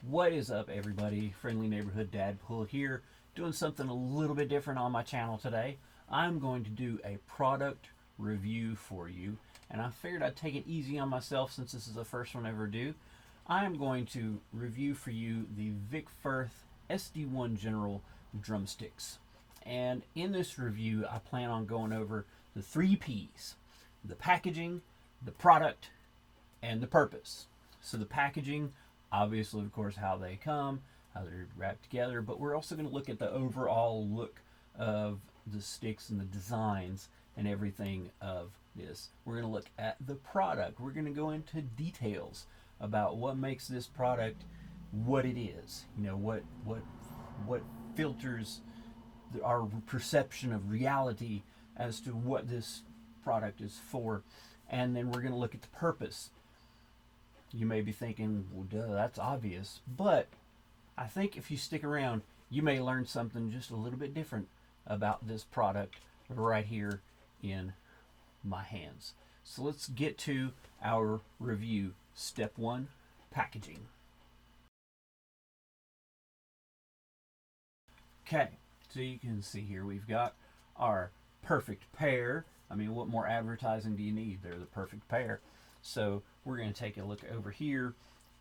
What is up, everybody? Friendly Neighborhood Dadpool here, doing something a little bit different on my channel today. I'm going to do a product review for you, and I figured I'd take it easy on myself since this is the first one I ever do. I'm going to review for you the Firth SD1 General Drumsticks. And in this review, I plan on going over the 3 P's: the packaging, the product, and the purpose. So the packaging, obviously, of course, how they come, how they're wrapped together, but we're also going to look at the overall look of the sticks and the designs and everything of this. We're going to look at the product. We're going to go into details about what makes this product what it is. You know, what filters our perception of reality as to what this product is for. And then we're going to look at the purpose. You may be thinking, well, duh, that's obvious. But I think if you stick around, you may learn something just a little bit different about this product right here in my hands. So let's get to our review. Step 1, packaging. Okay, so you can see here we've got our perfect pair. I mean, what more advertising do you need? They're the perfect pair. So we're going to take a look over here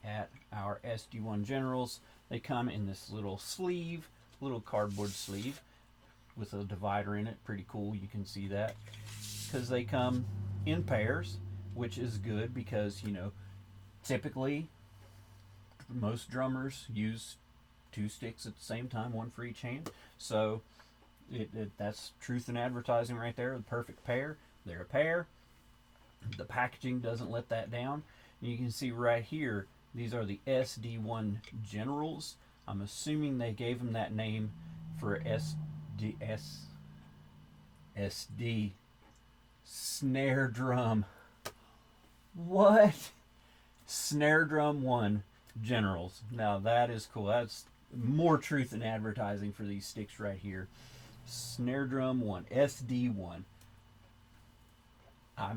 at our SD1 Generals. They come in this little sleeve, little cardboard sleeve with a divider in it. Pretty cool, you can see that. Because they come in pairs, which is good because, you know, typically most drummers use 2 sticks at the same time, one for each hand. So that's truth in advertising right there, the perfect pair. They're a pair. The packaging doesn't let that down. And you can see right here, these are the SD1 Generals. I'm assuming they gave them that name for SD snare drum. What? Snare drum 1 Generals. Now that is cool. That's more truth in advertising for these sticks right here. Snare drum 1, SD1.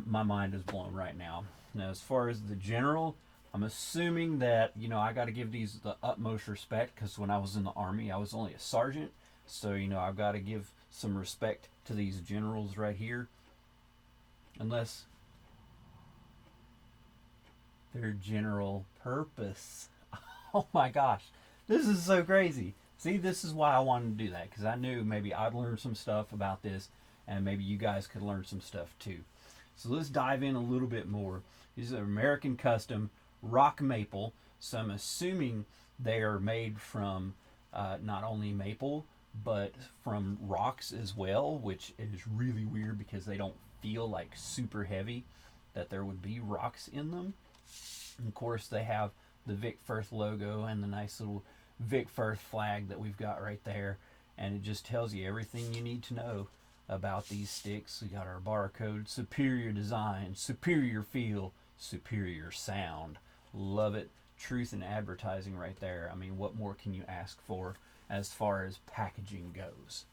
My mind is blown right now. Now, as far as the General, I'm assuming that, you know, I got to give these the utmost respect because when I was in the Army, I was only a sergeant. So, you know, I've got to give some respect to these Generals right here. Unless their general purpose. Oh my gosh, this is so crazy. See, this is why I wanted to do that, because I knew maybe I'd learn some stuff about this and maybe you guys could learn some stuff too. So let's dive in a little bit more. These are American custom rock maple. So I'm assuming they are made from not only maple, but from rocks as well, which is really weird because they don't feel like super heavy, that there would be rocks in them. And of course, they have the Firth logo and the nice little Firth flag that we've got right there. And it just tells you everything you need to know about these sticks. We got our barcode: superior design, superior feel, superior sound. Love it. Truth in advertising right there. I mean, what more can you ask for as far as packaging goes?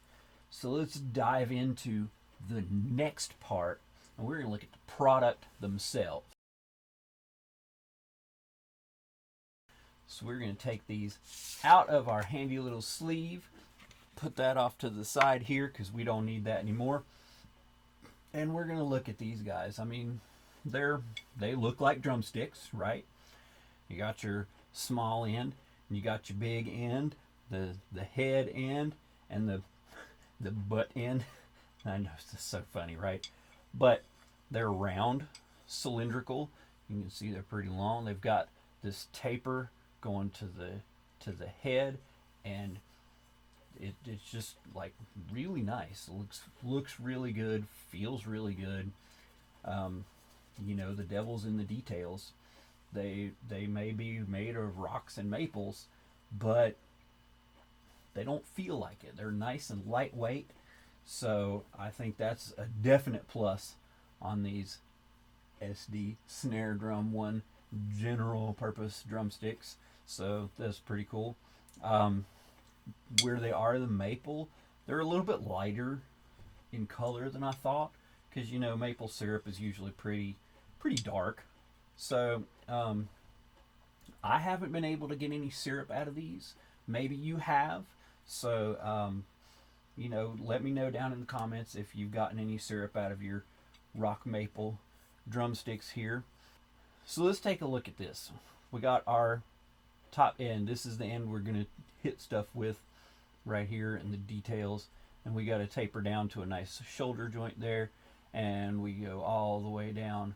So let's dive into the next part, and we're going to look at the product themselves. So we're going to take these out of our handy little sleeve, put that off to the side here because we don't need that anymore. And we're going to look at these guys. I mean, they look like drumsticks, right? You got your small end, and you got your big end, the head end, and the butt end. I know, it's just so funny, right? But they're round, cylindrical. You can see they're pretty long. They've got this taper going to the head, and it's just like really nice. It looks really good, feels really good. You know, the devil's in the details. They may be made of rocks and maples, but they don't feel like it. They're nice and lightweight. So I think that's a definite plus on these SD Snare Drum 1 General Purpose Drumsticks. So that's pretty cool. Where they are the maple, they're a little bit lighter in color than I thought, because, you know, maple syrup is usually pretty dark. So I haven't been able to get any syrup out of these. Maybe you have. So, let me know down in the comments if you've gotten any syrup out of your rock maple drumsticks here. So let's take a look at this. We got our top end. This is the end we're going to hit stuff with right here in the details. And we got to taper down to a nice shoulder joint there. And we go all the way down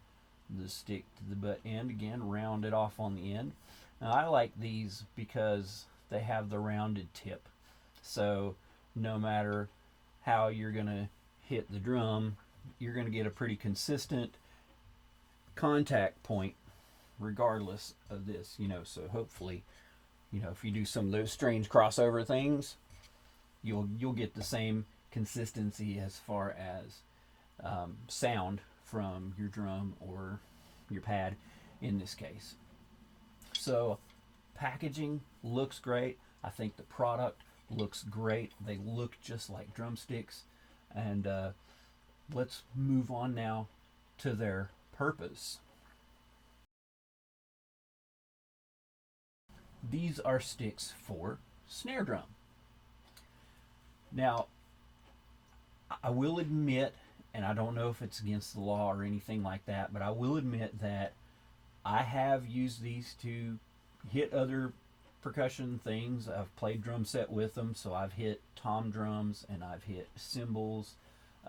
the stick to the butt end. Again, round it off on the end. Now I like these because they have the rounded tip. So no matter how you're going to hit the drum, you're going to get a pretty consistent contact point regardless of this, so hopefully, if you do some of those strange crossover things, you'll get the same consistency as far as sound from your drum or your pad in this case. So packaging looks great. I think the product looks great. They look just like drumsticks. And let's move on now to their purpose. These are sticks for snare drum. Now, I will admit, and I don't know if it's against the law or anything like that, but I will admit that I have used these to hit other percussion things. I've played drum set with them, so I've hit tom drums and I've hit cymbals.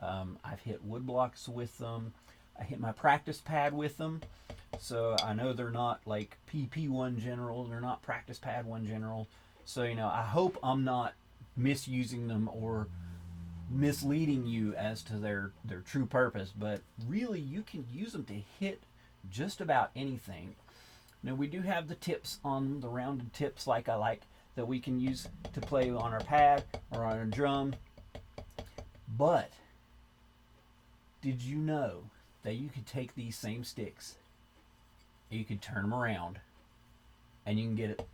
I've hit wood blocks with them. I hit my practice pad with them. So I know they're not like PP1 general, they're not practice pad 1 general. So, I hope I'm not misusing them or misleading you as to their true purpose, but really you can use them to hit just about anything. Now we do have the tips on the rounded tips like I like that we can use to play on our pad or on a drum. But did you know that you could take these same sticks, you could turn them around, and you can get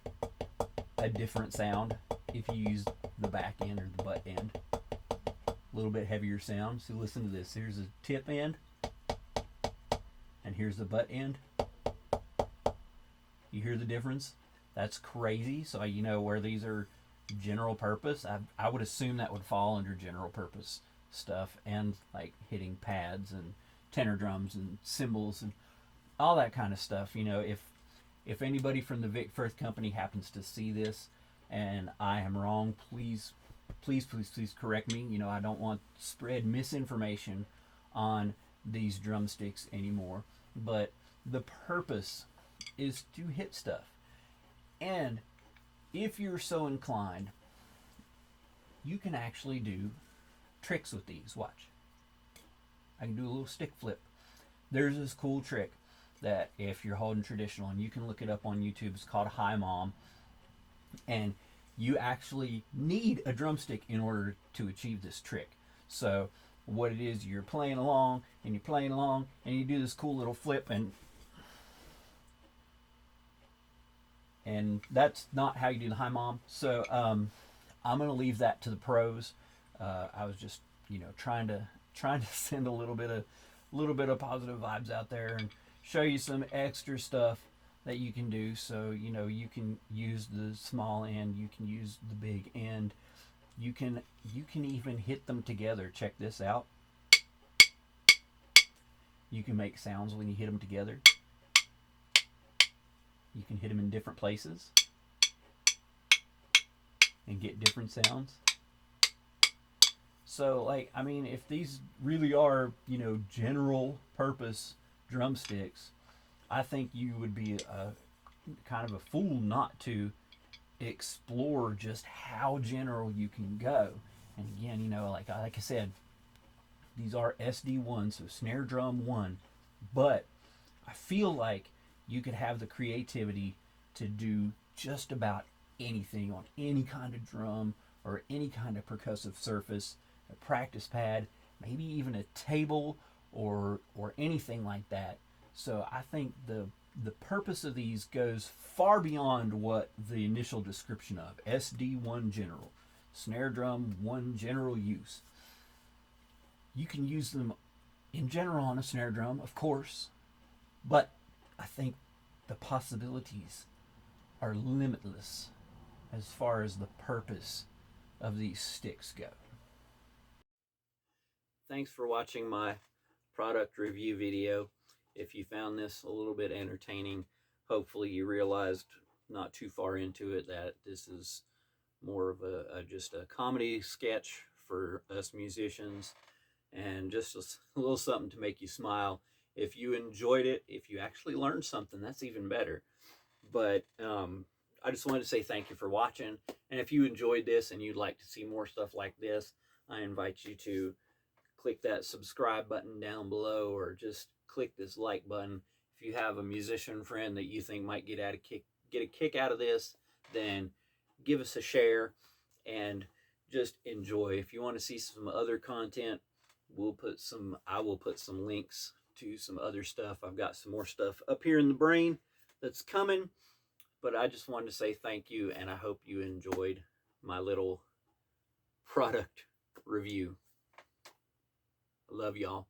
a different sound if you use the back end or the butt end. A little bit heavier sound. So listen to this. Here's the tip end, and here's the butt end. You hear the difference? That's crazy. So where these are general purpose. I would assume that would fall under general purpose stuff, and like hitting pads and tenor drums and cymbals and all that kind of stuff. If anybody from the Firth company happens to see this and I am wrong, please correct me. I don't want to spread misinformation on these drumsticks anymore. But the purpose is to hit stuff. And if you're so inclined, you can actually do tricks with these. Watch. I can do a little stick flip. There's this cool trick that if you're holding traditional, and you can look it up on YouTube, it's called Hi Mom, and you actually need a drumstick in order to achieve this trick. So what it is, you're playing along and you do this cool little flip, and that's not how you do the Hi Mom. So I'm going to leave that to the pros. I was just trying to send a little bit of positive vibes out there and show you some extra stuff that you can do. So you can use the small end, you can use the big end, you can even hit them together. Check this out. You can make sounds when you hit them together. You can hit them in different places and get different sounds. So if these really are general purpose drumsticks, I think you would be a kind of a fool not to explore just how general you can go. And again, like I said, these are SD1, so snare drum 1, but I feel like you could have the creativity to do just about anything on any kind of drum or any kind of percussive surface, a practice pad, maybe even a table or anything like that. So I think the purpose of these goes far beyond what the initial description of SD1 general, snare drum 1 general use. You can use them in general on a snare drum, of course, but I think the possibilities are limitless as far as the purpose of these sticks go. Thanks for watching my product review video. If you found this a little bit entertaining, hopefully you realized not too far into it that this is more of just a comedy sketch for us musicians, and just a little something to make you smile. If you enjoyed it, if you actually learned something, that's even better. But I just wanted to say thank you for watching. And if you enjoyed this and you'd like to see more stuff like this, I invite you to click that subscribe button down below, or just click this like button. If you have a musician friend that you think might get a kick out of this, then give us a share and just enjoy. If you want to see some other content, I will put some links to some other stuff. I've got some more stuff up here in the brain that's coming, but I just wanted to say thank you, and I hope you enjoyed my little product review. I love y'all.